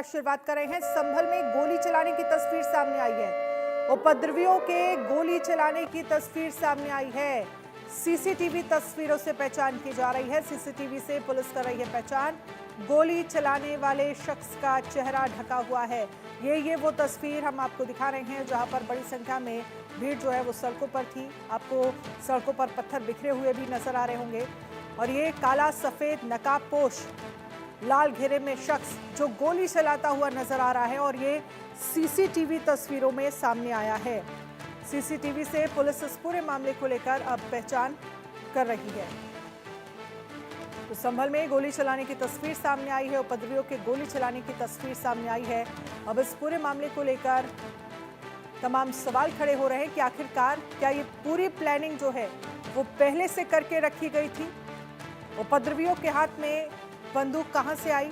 शुरुआत कर रहे हैं। संभल में गोली चलाने की तस्वीर सामने आई है। उपद्रवियों के गोली चलाने की तस्वीर सामने आई है। सीसीटीवी तस्वीरों से पहचान की जा रही है। सीसीटीवी से पुलिस कर रही है पहचान। गोली चलाने वाले शख्स का चेहरा ढका हुआ है। ये वो तस्वीर हम आपको दिखा रहे हैं जहां पर बड़ी संख्या में भीड़ जो है वो सड़कों पर थी। आपको सड़कों पर पत्थर बिखरे हुए भी नजर आ रहे होंगे। और ये काला सफेद नकाबपोश लाल घेरे में शख्स जो गोली चलाता हुआ नजर आ रहा है और ये सीसीटीवी तस्वीरों में सामने आया है। सीसीटीवी से पुलिस इस पूरे मामले को लेकर अब पहचान कर रही है। तो संभल में गोली चलाने की तस्वीर सामने आई है। उपद्रवियों के गोली चलाने की तस्वीर सामने आई है। अब इस पूरे मामले को लेकर तमाम सवाल खड़े हो रहे हैं कि आखिरकार क्या ये पूरी प्लानिंग जो है वो पहले से करके रखी गई थी। उपद्रवियों के हाथ में बंदूक कहां से आई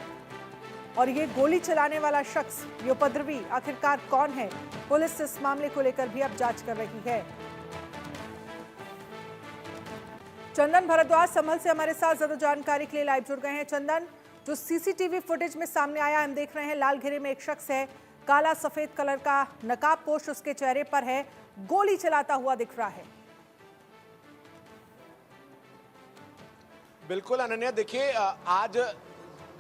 और ये गोली चलाने वाला शख्स, ये उपद्रवी आखिरकार कौन है। पुलिस इस मामले को लेकर भी अब जांच कर रही है। चंदन भारद्वाज संभल से हमारे साथ ज्यादा जानकारी के लिए लाइव जुड़ गए हैं। चंदन, जो सीसीटीवी फुटेज में सामने आया, हम देख रहे हैं लाल घेरे में एक शख्स है, काला सफेद कलर का नकाबपोश उसके चेहरे पर है, गोली चलाता हुआ दिख रहा है। बिल्कुल अनन्या, देखिए आज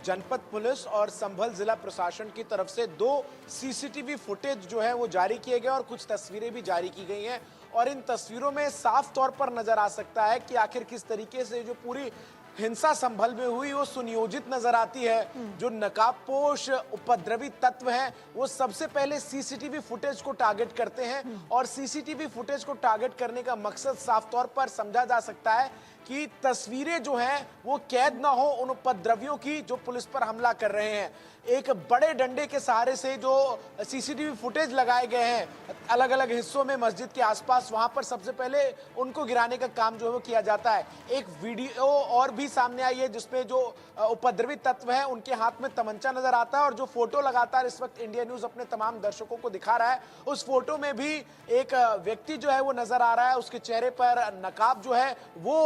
जनपद पुलिस और संभल जिला प्रशासन की तरफ से 2 सीसीटीवी फुटेज जो है वो जारी किए गए और कुछ तस्वीरें भी जारी की गई हैं। और इन तस्वीरों में साफ तौर पर नजर आ सकता है कि आखिर किस तरीके से जो पूरी हिंसा संभल में हुई वो सुनियोजित नजर आती है। जो नकाबपोश उपद्रवी तत्व हैं वो सबसे पहले सीसीटीवी फुटेज को टारगेट करते हैं और सीसीटीवी फुटेज को टारगेट करने का मकसद साफ तौर पर समझा जा सकता है कि तस्वीरें जो हैं वो कैद ना हो उन उपद्रवियों की जो पुलिस पर हमला कर रहे हैं। एक बड़े डंडे के सहारे से जो सीसीटीवी फुटेज लगाए गए हैं अलग अलग हिस्सों में मस्जिद के आसपास, वहां पर सबसे पहले उनको गिराने का काम जो है वो किया जाता है। एक वीडियो और भी सामने आई है जिसमें जो उपद्रवी तत्व है उनके हाथ में तमंचा नजर आता है और जो फोटो लगातार इस वक्त इंडिया न्यूज अपने तमाम दर्शकों को दिखा रहा है, उस फोटो में भी एक व्यक्ति जो है वो नजर आ रहा है। उसके चेहरे पर नकाब जो है वो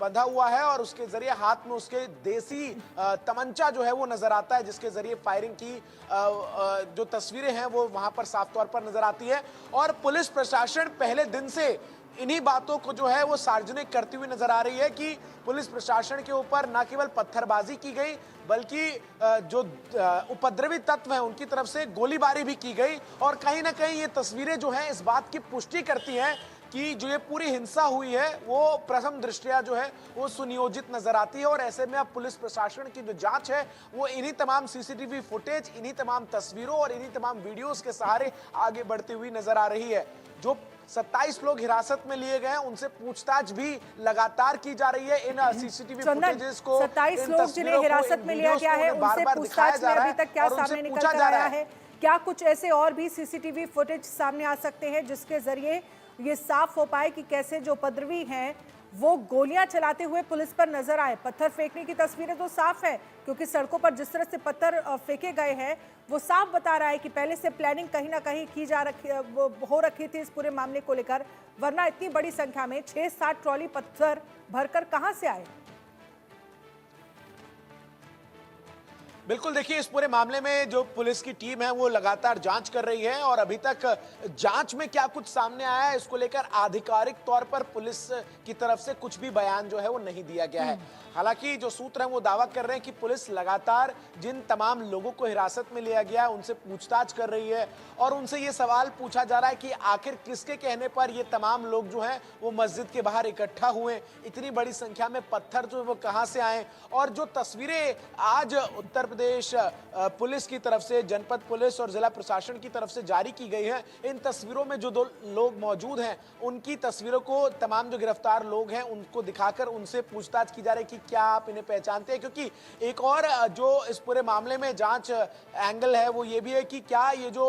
बंधा हुआ है और उसके जरिए हाथ में उसके देसी तमंचा जो है वो नजर आता है, जिसके जरिए फायरिंग की जो तस्वीरें हैं वो वहां पर साफ तौर पर नजर आती है। और पुलिस प्रशासन पहले दिन से इन्हीं बातों को जो है वो सार्वजनिक करती हुई नजर आ रही है कि पुलिस प्रशासन के ऊपर न केवल पत्थरबाजी की गई बल्कि जो उपद्रवी तत्व हैं उनकी तरफ से गोलीबारी भी की गई। और कहीं ना कहीं ये तस्वीरें जो हैं इस बात की पुष्टि करती हैं कि जो ये पूरी हिंसा हुई है वो प्रथम दृष्टया जो है वो सुनियोजित नजर आती है। और ऐसे में अब पुलिस प्रशासन की जो जांच है वो इन्हीं तमाम सीसीटीवी फुटेज, इन्हीं तमाम तस्वीरों और इन्हीं तमाम वीडियोस के सहारे आगे बढ़ती हुई नजर आ रही है। जो 27 लोग हिरासत में लिए गए हैं उनसे पूछताछ भी लगातार की जा रही है। इन सीसीटीवी फुटेजेस को 27 लोग जिन्हें हिरासत में लिया गया है उनसे पूछताछ में अभी तक क्या सामने निकल कर आया है? क्या कुछ ऐसे और भी सीसीटीवी फुटेज सामने आ सकते हैं जिसके जरिए ये साफ हो पाए कि कैसे जो उपद्रवी हैं वो गोलियां चलाते हुए पुलिस पर नजर आए? पत्थर फेंकने की तस्वीरें तो साफ है क्योंकि सड़कों पर जिस तरह से पत्थर फेंके गए हैं वो साफ बता रहा है कि पहले से प्लानिंग कहीं ना कहीं की जा रखी हो रखी थी इस पूरे मामले को लेकर, वरना इतनी बड़ी संख्या में 6-7 ट्रॉली पत्थर भरकर कहां से आए? बिल्कुल, देखिए इस पूरे मामले में जो पुलिस की टीम है वो लगातार जांच कर रही है और अभी तक जांच में क्या कुछ सामने आया है इसको लेकर आधिकारिक तौर पर पुलिस की तरफ से कुछ भी बयान जो है वो नहीं दिया गया है। हालांकि जो सूत्र हैं वो दावा कर रहे हैं कि पुलिस लगातार जिन तमाम लोगों को हिरासत में लिया गया उनसे पूछताछ कर रही है और उनसे ये सवाल पूछा जा रहा है कि आखिर किसके कहने पर ये तमाम लोग जो हैं वो मस्जिद के बाहर इकट्ठा हुए, इतनी बड़ी संख्या में पत्थर जो है वो कहां से आए। और जो तस्वीरें आज उत्तर प्रदेश पुलिस की तरफ से, जनपद पुलिस और जिला प्रशासन की तरफ से जारी की गई है, इन तस्वीरों में जो 2 लोग मौजूद हैं उनकी तस्वीरों को तमाम जो गिरफ्तार लोग हैं उनको दिखाकर उनसे पूछताछ की जा रही है कि क्या आप इन्हें पहचानते हैं। क्योंकि एक और जो इस पूरे मामले में जांच एंगल है वो ये भी है कि क्या ये जो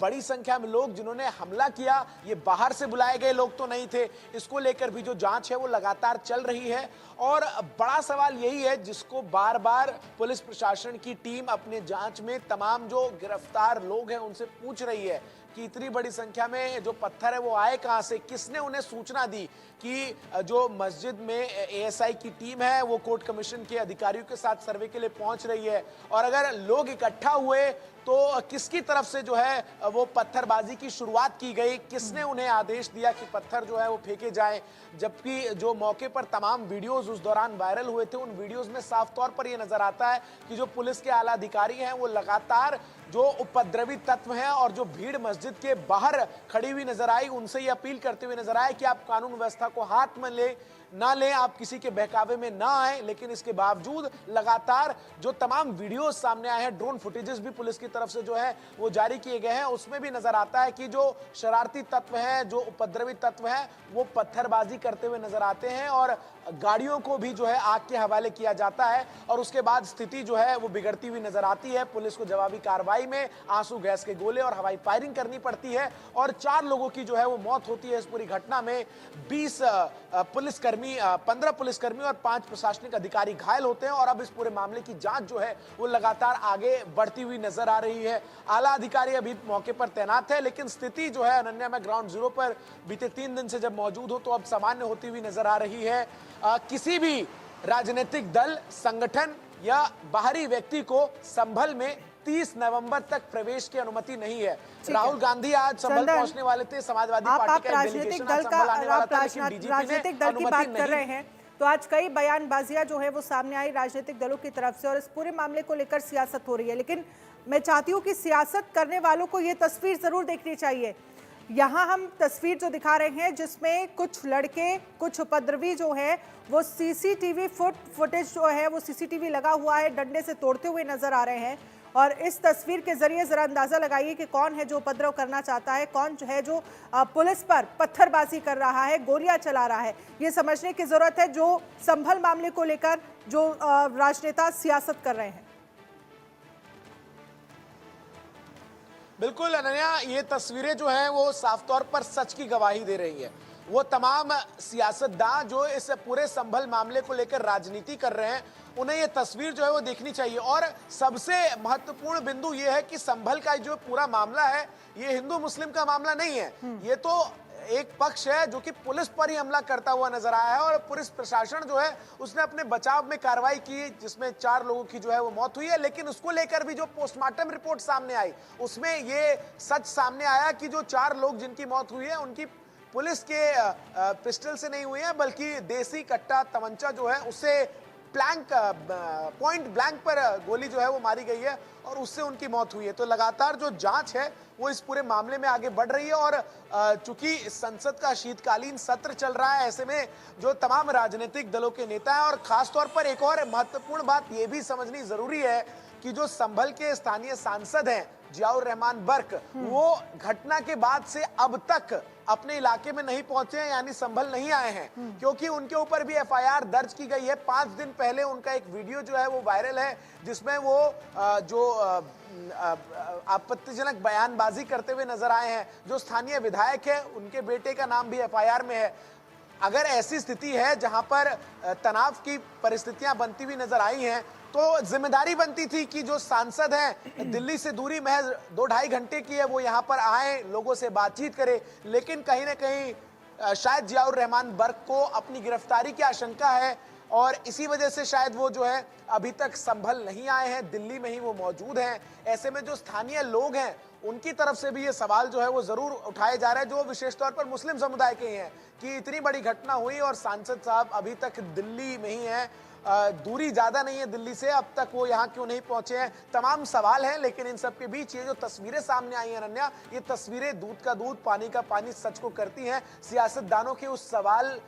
बड़ी संख्या में लोग जिन्होंने हमला किया, ये बाहर से बुलाए गए लोग तो नहीं थे। इसको लेकर भी जो जांच है वो लगातार चल रही है और बड़ा सवाल यही है जिसको बार बार पुलिस प्रशासन की टीम अपने जांच में तमाम जो गिरफ्तार लोग हैं उनसे पूछ रही है कि इतनी बड़ी संख्या में जो पत्थर है वो आए कहां से, किसने उन्हें सूचना दी कि जो मस्जिद में एएसआई की टीम है वो कोर्ट कमीशन के अधिकारियों के साथ सर्वे के लिए पहुंच रही है, और अगर लोग इकट्ठा हुए तो किसकी तरफ से जो है वो पत्थरबाजी की शुरुआत की गई, किसने उन्हें आदेश दिया कि पत्थर जो है वो फेंके जाएं। जबकि जो मौके पर तमाम वीडियोस उस दौरान वायरल हुए थे, उन वीडियोस में साफ तौर पर ये नजर आता है कि जो पुलिस के आला अधिकारी हैं वो लगातार जो उपद्रवी तत्व हैं और जो भीड़ मस्जिद के बाहर खड़ी हुई नजर आई, उनसे ये अपील करते हुए नजर आए कि आप कानून व्यवस्था को हाथ में ना लें, आप किसी के बहकावे में ना आए। लेकिन इसके बावजूद लगातार जो तमाम वीडियोस सामने आए हैं, ड्रोन फुटेजेस भी पुलिस की तरफ से जो है वो जारी किए गए हैं, उसमें भी नजर आता है कि जो शरारती तत्व हैं, जो उपद्रवी तत्व हैं, वो पत्थरबाजी करते हुए नजर आते हैं और गाड़ियों को भी जो है आग के हवाले किया जाता है और उसके बाद स्थिति जो है वो बिगड़ती हुई नजर आती है। पुलिस को जवाबी कार्रवाई में आंसू गैस के गोले और हवाई फायरिंग करनी पड़ती है और 4 लोगों की जो है वो मौत होती है। इस पूरी घटना में 15 पुलिसकर्मी और 5 प्रशासनिक अधिकारी घायल होते हैं और अब इस पूरे मामले की जांच जो है वो लगातार आगे बढ़ती हुई नजर आ रही है। आला अधिकारी अभी मौके पर तैनात है, लेकिन स्थिति जो है अनन्या, मैं ग्राउंड जीरो पर बीते 3 दिन से जब मौजूद हो तो अब सामान्य होती हुई नजर आ रही है। किसी भी राजनीतिक दल, संगठन या बाहरी व्यक्ति को संभल में 30 नवंबर तक प्रवेश की अनुमति नहीं है। राहुल गांधी आज संभल पहुंचने वाले थे, समाजवादी पार्टी का राजनीतिक दल का राजनीतिक दल की बात कर रहे हैं तो आज कई बयानबाजियां जो है वो सामने आई राजनीतिक दलों की तरफ से और इस पूरे मामले को लेकर सियासत हो रही है। लेकिन मैं चाहती हूं कि सियासत करने वालों को ये तस्वीर जरूर देखनी चाहिए। यहाँ हम तस्वीर जो दिखा रहे हैं जिसमें कुछ लड़के, कुछ उपद्रवी जो है वो सीसीटीवी फुटेज जो है वो सीसीटीवी लगा हुआ है डंडे से तोड़ते हुए नजर आ रहे हैं और इस तस्वीर के जरिए जरा अंदाजा लगाइए कि कौन है जो उपद्रव करना चाहता है, कौन है जो पुलिस पर पत्थरबाजी कर रहा है, गोलियां चला रहा है। ये समझने की जरूरत है जो संभल मामले को लेकर जो राजनेता सियासत कर रहे हैं। बिल्कुल अनन्या, ये तस्वीरें जो हैं वो साफ तौर पर सच की गवाही दे रही है। वो तमाम सियासतदान जो इस पूरे संभल मामले को लेकर राजनीति कर रहे हैं, उन्हें ये तस्वीर जो है वो देखनी चाहिए। और सबसे महत्वपूर्ण बिंदु ये है कि संभल का जो पूरा मामला है ये हिंदू मुस्लिम का मामला नहीं है, ये तो एक पक्ष है जो कि पुलिस पर ही हमला करता हुआ नजर आया है और पुलिस प्रशासन जो है उसने अपने बचाव में कार्रवाई की जिसमें 4 लोगों की जो है वो मौत हुई है। लेकिन उसको लेकर भी जो पोस्टमार्टम रिपोर्ट सामने आई उसमें ये सच सामने आया कि जो 4 लोग जिनकी मौत हुई है उनकी पुलिस के पिस्टल से नहीं हुई है, बल्कि देसी कट्टा तमंचा जो है उससे पॉइंट ब्लैंक पर गोली जो है वो मारी गई है और उससे उनकी मौत हुई है। तो लगातार जो जांच है वो इस पूरे मामले में आगे बढ़ रही है और चूंकि संसद का शीतकालीन सत्र चल रहा है, ऐसे में जो तमाम राजनीतिक दलों के नेता हैं और खासतौर पर एक और महत्वपूर्ण बात ये भी समझनी जरूरी है कि जो संभल के स्थानीय सांसद हैं जियाउर रहमान बर्क, वो घटना के बाद से अब तक अपने इलाके में नहीं पहुंचे हैं, यानी संभल नहीं आए हैं, क्योंकि उनके ऊपर भी एफआईआर दर्ज की गई है। 5 दिन पहले उनका एक वीडियो जो है वो वायरल है जिसमें वो जो आपत्तिजनक बयानबाजी करते हुए नजर आए हैं। जो स्थानीय विधायक है उनके बेटे का नाम भी एफआईआर में है। अगर ऐसी स्थिति है जहां पर तनाव की परिस्थितियां बनती हुई नजर आई हैं तो जिम्मेदारी बनती थी कि जो सांसद हैं दिल्ली से दूरी महज 2-2.5 घंटे की है, वो यहाँ पर आए, लोगों से बातचीत करें। लेकिन कहीं ना कहीं शायद जियाउर रहमान बर्क को अपनी गिरफ्तारी की आशंका है और इसी वजह से शायद वो जो है अभी तक संभल नहीं आए हैं, दिल्ली में ही वो मौजूद हैं। ऐसे में जो स्थानीय लोग हैं उनकी तरफ से भी ये सवाल जो है वो जरूर उठाए जा रहे हैं, जो विशेष तौर पर मुस्लिम समुदाय के ही हैं कि इतनी बड़ी घटना हुई और सांसद साहब अभी तक दिल्ली में ही हैं, दूरी ज्यादा नहीं है दिल्ली से, अब तक वो यहाँ क्यों नहीं पहुंचे हैं। तमाम सवाल हैं, लेकिन इन सब के बीच ये जो तस्वीरें सामने आई हैं अनन्या, ये तस्वीरें दूध का दूध पानी का पानी सच को करती हैं। सियासतदानों के उस सवाल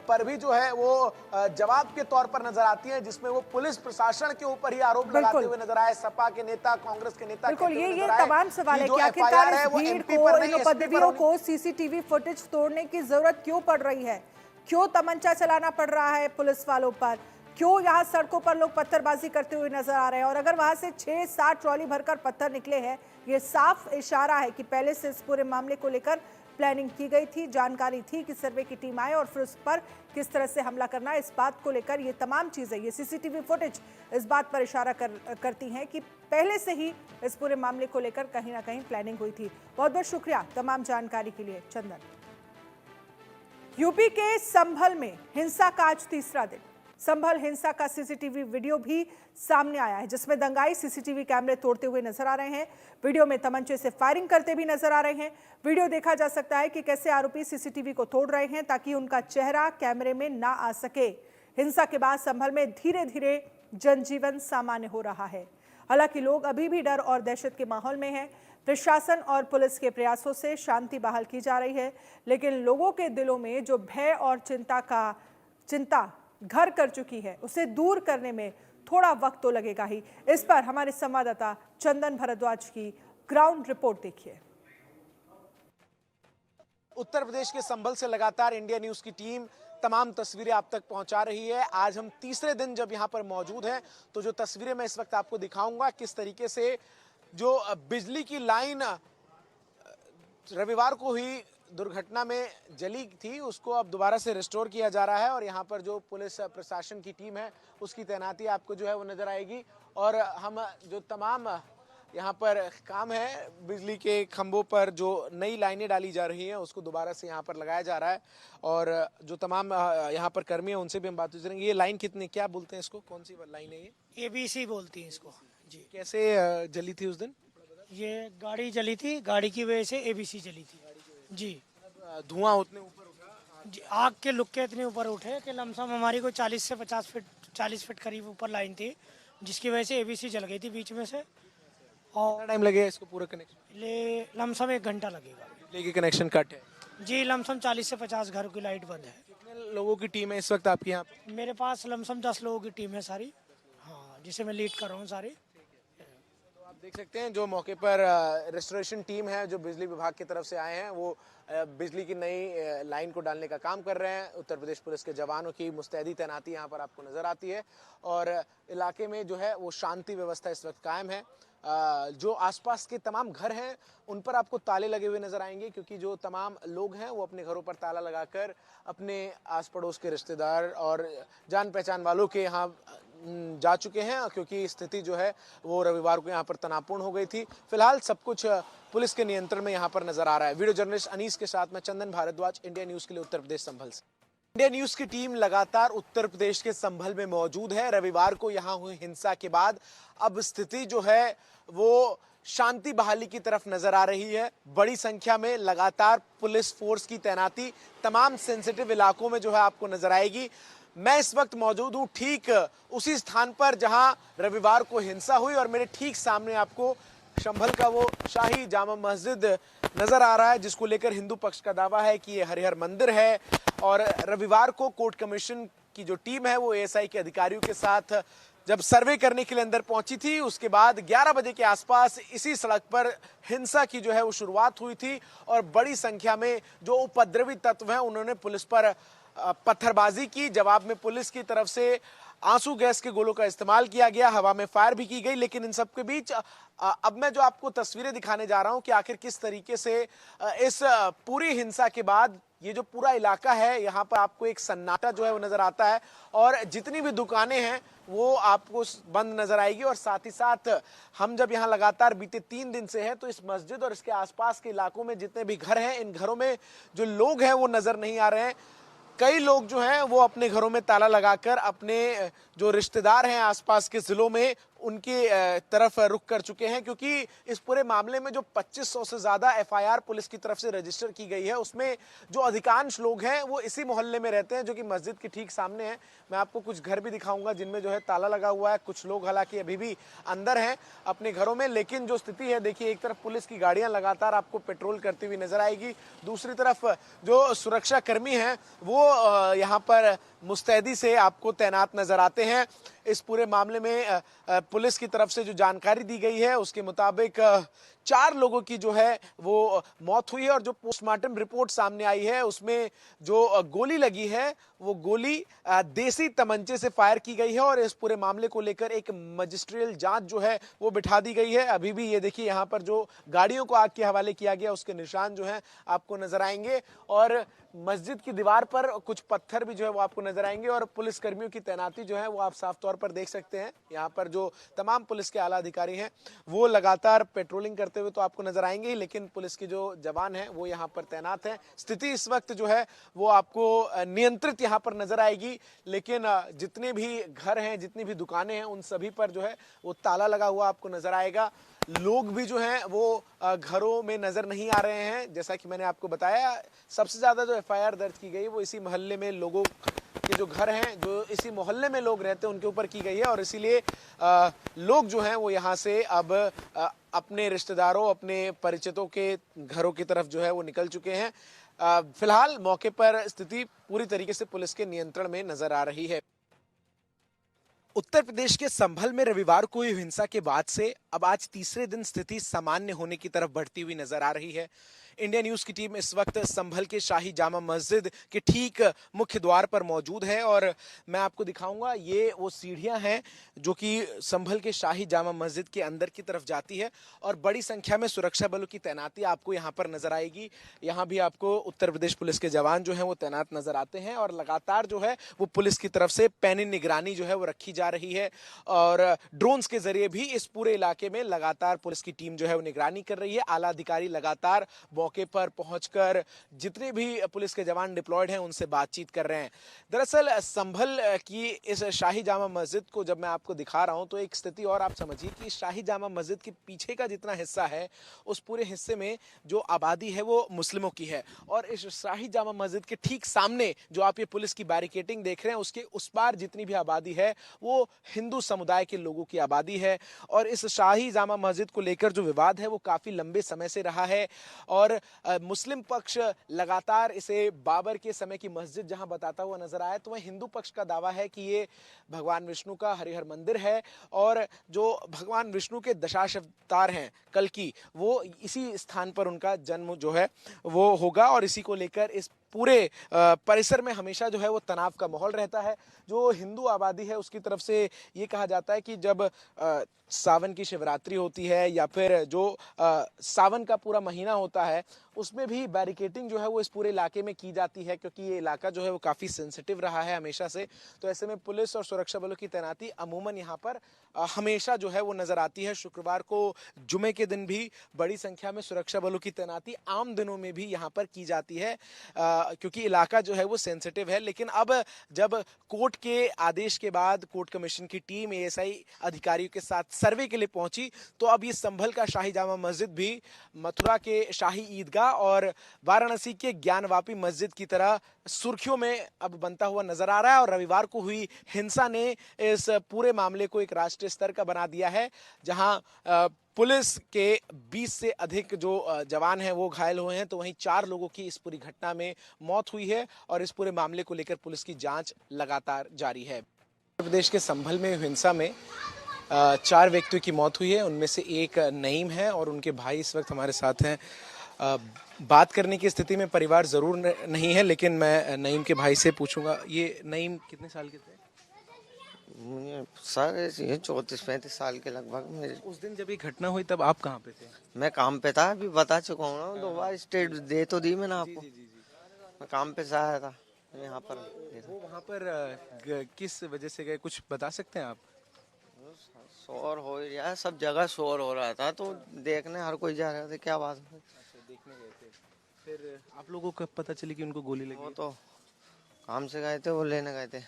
पर भी जो है वो जवाब के तौर पर नजर आती है जिसमें वो पुलिस प्रशासन के ऊपर ही आरोप लगाते हुए नजर आए। सपा के नेता, कांग्रेस के नेता, बिल्कुल ये तमाम सवाल है कि आखिरकार इस भीड़ को, इन उपद्रवियों को सीसीटीवी फुटेज तोड़ने की जरूरत क्यों पड़ रही है, क्यों तमंचा चलाना पड़ रहा है पुलिस वालों पर, क्यों यहाँ सड़कों पर लोग पत्थरबाजी करते हुए नजर आ रहे हैं। और अगर वहां से 6-7 ट्रॉली भरकर पत्थर निकले हैं, ये साफ इशारा है कि पहले से इस पूरे मामले को लेकर प्लानिंग की गई थी, जानकारी थी कि सर्वे की टीम आए और फिर उस पर किस तरह से हमला करना है। इस बात को लेकर ये तमाम चीजें, ये सीसीटीवी फुटेज इस बात पर इशारा करती हैं कि पहले से ही इस पूरे मामले को लेकर कहीं ना कहीं प्लानिंग हुई थी। बहुत बहुत शुक्रिया तमाम जानकारी के लिए चंदन। यूपी के संभल में हिंसा का आज तीसरा दिन। संभल हिंसा का सीसीटीवी वीडियो भी सामने आया है, जिसमें दंगाई सीसीटीवी कैमरे तोड़ते हुए नजर आ रहे हैं। वीडियो में तमंचे से फायरिंग करते भी नजर आ रहे हैं। वीडियो देखा जा सकता है कि कैसे आरोपी सीसीटीवी को तोड़ रहे हैं ताकि उनका चेहरा कैमरे में ना आ सके। हिंसा के बाद संभल में धीरे धीरे जनजीवन सामान्य हो रहा है। हालांकि लोग अभी भी डर और दहशत के माहौल में हैं। प्रशासन और पुलिस के प्रयासों से शांति बहाल की जा रही है, लेकिन लोगों के दिलों में जो भय और चिंता घर कर चुकी है, उसे दूर करने में थोड़ा वक्त तो लगेगा ही। इस पर हमारे संवाददाता चंदन भरद्वाज की ग्राउंड रिपोर्ट देखिए। उत्तर प्रदेश के संभल से लगातार इंडिया न्यूज की टीम तमाम तस्वीरें आप तक पहुंचा रही है। आज हम तीसरे दिन जब यहां पर मौजूद हैं, तो जो तस्वीरें मैं इस वक्त आपको दिखाऊंगा, किस तरीके से जो बिजली की लाइन रविवार को ही दुर्घटना में जली थी, उसको अब दोबारा से रिस्टोर किया जा रहा है। और यहाँ पर जो पुलिस प्रशासन की टीम है, उसकी तैनाती आपको जो है वो नजर आएगी। और हम जो तमाम यहाँ पर काम है, बिजली के खंभों पर जो नई लाइनें डाली जा रही हैं, उसको दोबारा से यहाँ पर लगाया जा रहा है। और जो तमाम यहाँ पर कर्मी हैं, उनसे भी हम बात करेंगे। ये लाइन कितनी, क्या बोलते हैं इसको, कौन सी लाइन है ये? ABC बोलती हैं इसको जी। कैसे जली थी उस दिन? ये गाड़ी जली थी, गाड़ी की वजह से ABC जली थी जी। धुआं उतने ऊपर उठा जी, आग के लुक्के इतने ऊपर उठे कि लमसम हमारी को 40 से 40 फीट करीब ऊपर लाइन थी, जिसकी वजह से ABC जल गई थी बीच में से। और टाइम लगेगा इसको पूरा कनेक्शन लमसम 1 घंटा लगेगा। लेके कनेक्शन कट है जी, लमसम 40 से 50 घरों की लाइट बंद है। कितने लोगों की टीम है इस वक्त आपके यहाँ पे? मेरे पास लमसम 10 लोगों की टीम है सारी, हाँ, जिसे मैं लीड कर रहा हूँ सारी। तो आप देख सकते हैं जो मौके पर रेस्टोरेशन टीम है, जो बिजली विभाग की तरफ से आए हैं, वो बिजली की नई लाइन को डालने का काम कर रहे हैं। उत्तर प्रदेश पुलिस के जवानों की मुस्तैदी तैनाती यहाँ पर आपको नजर आती है। और इलाके में जो है वो शांति व्यवस्था इस वक्त कायम है। जो आसपास के तमाम घर हैं, उन पर आपको ताले लगे हुए नजर आएंगे, क्योंकि जो तमाम लोग हैं वो अपने घरों पर ताला लगाकर अपने आस पड़ोस के रिश्तेदार और जान पहचान वालों के यहाँ जा चुके हैं, क्योंकि स्थिति जो है वो रविवार को यहाँ पर तनावपूर्ण हो गई थी। फिलहाल सब कुछ पुलिस के नियंत्रण में यहाँ पर नजर आ रहा है। वीडियो जर्नलिस्ट अनीस के साथ मैं चंदन भारद्वाज, इंडिया न्यूज के लिए उत्तर प्रदेश संभल से। इंडिया न्यूज की टीम लगातार उत्तर प्रदेश के संभल में मौजूद है। रविवार को यहाँ हुई हिंसा के बाद अब स्थिति जो है वो शांति बहाली की तरफ नजर आ रही है। बड़ी संख्या में लगातार पुलिस फोर्स की तैनाती तमाम सेंसिटिव इलाकों में जो है आपको नजर आएगी। मैं इस वक्त मौजूद हूँ ठीक उसी स्थान पर जहां रविवार को हिंसा हुई, और मेरे ठीक सामने आपको संभल का वो शाही जामा मस्जिद नजर आ रहा है, जिसको लेकर हिंदू पक्ष का दावा है कि ये हरिहर मंदिर है। और रविवार को कोर्ट कमीशन की जो टीम है वो ASI के अधिकारियों के साथ जब सर्वे करने के लिए अंदर पहुंची थी, उसके बाद 11 बजे के आसपास इसी सड़क पर हिंसा की जो है वो शुरुआत हुई थी। और बड़ी संख्या में जो उपद्रवी तत्व हैं, उन्होंने पुलिस पर पत्थरबाजी की। जवाब में पुलिस की तरफ से आंसू गैस के गोलों का इस्तेमाल किया गया, हवा में फायर भी की गई। लेकिन इन सब के बीच अब मैं जो आपको तस्वीरें दिखाने जा रहा हूं कि आखिर किस तरीके से इस पूरी हिंसा के बाद ये जो पूरा इलाका है, यहाँ पर आपको एक सन्नाटा जो है वो नजर आता है। और जितनी भी दुकानें हैं वो आपको बंद नजर आएगी। और साथ ही साथ हम जब यहाँ लगातार बीते 3 दिन से हैं, तो इस मस्जिद और इसके आसपास के इलाकों में जितने भी घर हैं, इन घरों में जो लोग हैं वो नजर नहीं आ रहे हैं। कई लोग जो हैं वो अपने घरों में ताला लगाकर अपने जो रिश्तेदार हैं आसपास के जिलों में, उनकी तरफ रुख कर चुके हैं, क्योंकि इस पूरे मामले में जो 2500 से ज्यादा FIR पुलिस की तरफ से रजिस्टर की गई है, उसमें जो अधिकांश लोग हैं वो इसी मोहल्ले में रहते हैं, जो कि मस्जिद के ठीक सामने है। मैं आपको कुछ घर भी दिखाऊंगा जिनमें जो है ताला लगा हुआ है। कुछ लोग हालांकि अभी भी अंदर हैं अपने घरों में, लेकिन जो स्थिति है देखिए, एक तरफ पुलिस की गाड़ियां लगातार आपको पेट्रोल करती हुई नजर आएगी, दूसरी तरफ जो सुरक्षा कर्मी हैं वो यहाँ पर मुस्तैदी से आपको तैनात नजर आते हैं। इस पूरे मामले में पुलिस की तरफ से जो जानकारी दी गई है उसके मुताबिक 4 लोगों की जो है वो मौत हुई है और जो पोस्टमार्टम रिपोर्ट सामने आई है उसमें जो गोली लगी है वो गोली देसी तमंचे से फायर की गई है और इस पूरे मामले को लेकर एक मजिस्ट्रियल जांच जो है वो बिठा दी गई है। अभी भी ये देखिए यहाँ पर जो गाड़ियों को आग के हवाले किया गया उसके निशान जो हैं आपको नजर आएंगे और मस्जिद की दीवार पर कुछ पत्थर भी जो है वो आपको नजर आएंगे और पुलिस कर्मियों की तैनाती जो है वो आप साफ तौर पर देख सकते हैं। यहाँ पर जो तमाम पुलिस के आला अधिकारी हैं वो लगातार पेट्रोलिंग करते हुए तो आपको नजर आएंगे ही, लेकिन पुलिस की जो जवान है वो यहाँ पर तैनात हैं। स्थिति इस वक्त जो है वो आपको नियंत्रित यहाँ पर नजर आएगी, लेकिन जितने भी घर हैं जितनी भी दुकानें हैं उन सभी पर जो है वो ताला लगा हुआ आपको नजर आएगा। लोग भी जो हैं वो घरों में नजर नहीं आ रहे हैं। जैसा कि मैंने आपको बताया सबसे ज्यादा जो एफआईआर दर्ज की गई वो इसी मोहल्ले में लोगों के जो घर हैं जो इसी मोहल्ले में लोग रहते हैं उनके ऊपर की गई है और इसीलिए लोग जो हैं वो यहाँ से अब अपने रिश्तेदारों अपने परिचितों के घरों की तरफ जो है वो निकल चुके हैं। फिलहाल मौके पर स्थिति पूरी तरीके से पुलिस के नियंत्रण में नजर आ रही है। उत्तर प्रदेश के संभल में रविवार को हुई हिंसा के बाद से अब आज तीसरे दिन स्थिति सामान्य होने की तरफ बढ़ती हुई नजर आ रही है। इंडिया न्यूज की टीम इस वक्त संभल के शाही जामा मस्जिद के ठीक मुख्य द्वार पर मौजूद है और मैं आपको दिखाऊंगा ये वो सीढ़ियां हैं जो कि संभल के शाही जामा मस्जिद के अंदर की तरफ जाती है और बड़ी संख्या में सुरक्षा बलों की तैनाती आपको यहाँ पर नजर आएगी। यहाँ भी आपको उत्तर प्रदेश पुलिस के जवान जो हैं वो तैनात नजर आते हैं और लगातार जो है वो पुलिस की तरफ से पैनी निगरानी जो है वो रखी जा रही है और ड्रोन्स के जरिए भी इस पूरे इलाके में लगातार पुलिस की टीम जो है वो निगरानी कर रही है। आला अधिकारी लगातार मौके पर पहुंचकर जितने भी पुलिस के जवान डिप्लॉयड हैं उनसे बातचीत कर रहे हैं। दरअसल संभल की इस शाही जामा मस्जिद को जब मैं आपको दिखा रहा हूं तो एक स्थिति और आप समझिए कि शाही जामा मस्जिद के पीछे का जितना हिस्सा है उस पूरे हिस्से में जो आबादी है वो मुस्लिमों की है और इस शाही जामा मस्जिद के ठीक सामने जो आप ये पुलिस की बैरिकेडिंग देख रहे हैं उसके उस पार जितनी भी आबादी है वो हिंदू समुदाय के लोगों की आबादी है और इस शाही जामा मस्जिद को लेकर जो विवाद है वो काफी लंबे समय से रहा है और मुस्लिम पक्ष लगातार इसे बाबर के समय की मस्जिद जहां बताता हुआ नजर आया तो वह हिंदू पक्ष का दावा है कि ये भगवान विष्णु का हरिहर मंदिर है और जो भगवान विष्णु के दशावतार हैं कल्कि वो इसी स्थान पर उनका जन्म जो है वो होगा और इसी को लेकर इस पूरे परिसर में हमेशा जो है वो तनाव का माहौल रहता है। जो हिंदू आबादी है उसकी तरफ से ये कहा जाता है कि जब सावन की शिवरात्रि होती है या फिर जो सावन का पूरा महीना होता है उसमें भी बैरिकेडिंग जो है वो इस पूरे इलाके में की जाती है क्योंकि ये इलाका जो है वो काफ़ी सेंसिटिव रहा है हमेशा से। तो ऐसे में पुलिस और सुरक्षा बलों की तैनाती अमूमन यहाँ पर हमेशा जो है वो नज़र आती है। शुक्रवार को जुमे के दिन भी बड़ी संख्या में सुरक्षा बलों की तैनाती आम दिनों में भी यहाँ पर की जाती है क्योंकि इलाका जो है वो सेंसिटिव है। लेकिन अब जब कोर्ट के आदेश के बाद कोर्ट कमीशन की टीम एएसआई अधिकारियों के साथ सर्वे के लिए पहुंची तो अब ये संभल का शाही जामा मस्जिद भी मथुरा के शाही ईदगाह और वाराणसी के ज्ञानवापी मस्जिद की तरह सुर्खियों में अब बनता हुआ नजर आ रहा है और रविवार को हुई हिंसा ने इस पूरे मामले को एक राष्ट्रीय स्तर का बना दिया है जहां पुलिस के 20 से अधिक जो जवान हैं वो घायल हुए हैं तो वहीं 4 लोगों की इस पूरी घटना में मौत हुई है और इस पूरे मामले को लेकर पुलिस की जांच लगातार जारी है। उत्तर प्रदेश के संभल में हिंसा में 4 व्यक्तियों की मौत हुई है, उनमें से एक नईम है और उनके भाई इस वक्त हमारे साथ हैं। बात करने की स्थिति में परिवार ज़रूर नहीं है लेकिन मैं नईम के भाई से पूछूंगा। ये नईम कितने साल के थे? सर ये 34-35 साल के लगभग। मेरे उस दिन जब ये घटना हुई तब आप कहाँ पे थे? मैं काम पे था, अभी बता चुका हूँ ना 2 बार स्टेट दे तो दी मैंने आपको। मैं काम पे से आया था यहाँ पर। वो वहाँ पर किस वजह से गए कुछ बता सकते हैं आप? शोर हो रहा है, सब जगह शोर हो रहा था तो देखने हर कोई जा रहा था। क्या बात है? देखने गए थे। फिर आप लोगों को पता चली कि उनको गोली लगी? वो तो काम से गए थे, वो लेने गए थे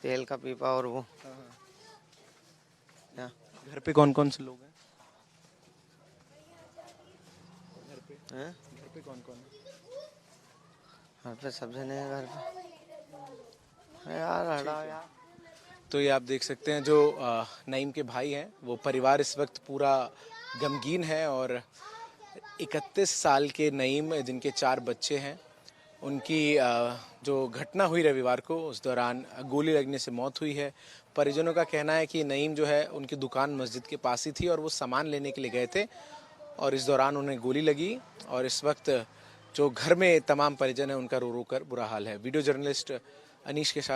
तेल का पीपा और वो। घर पे कौन कौन से लोग हैं? घर पे कौन कौन है? घर पे सब जने हैं घर पे। यार हटा यार। तो ये आप देख सकते हैं जो नईम के भाई हैं वो परिवार इस वक्त पूरा गमगीन है और 31 साल के नईम जिनके 4 बच्चे हैं उनकी जो घटना हुई रविवार को, उस दौरान गोली लगने से मौत हुई है। परिजनों का कहना है कि नईम जो है उनकी दुकान मस्जिद के पास ही थी और वो सामान लेने के लिए गए थे और इस दौरान उन्हें गोली लगी और इस वक्त जो घर में तमाम परिजन है उनका रो रो कर बुरा हाल है। वीडियो जर्नलिस्ट अनीश के साथ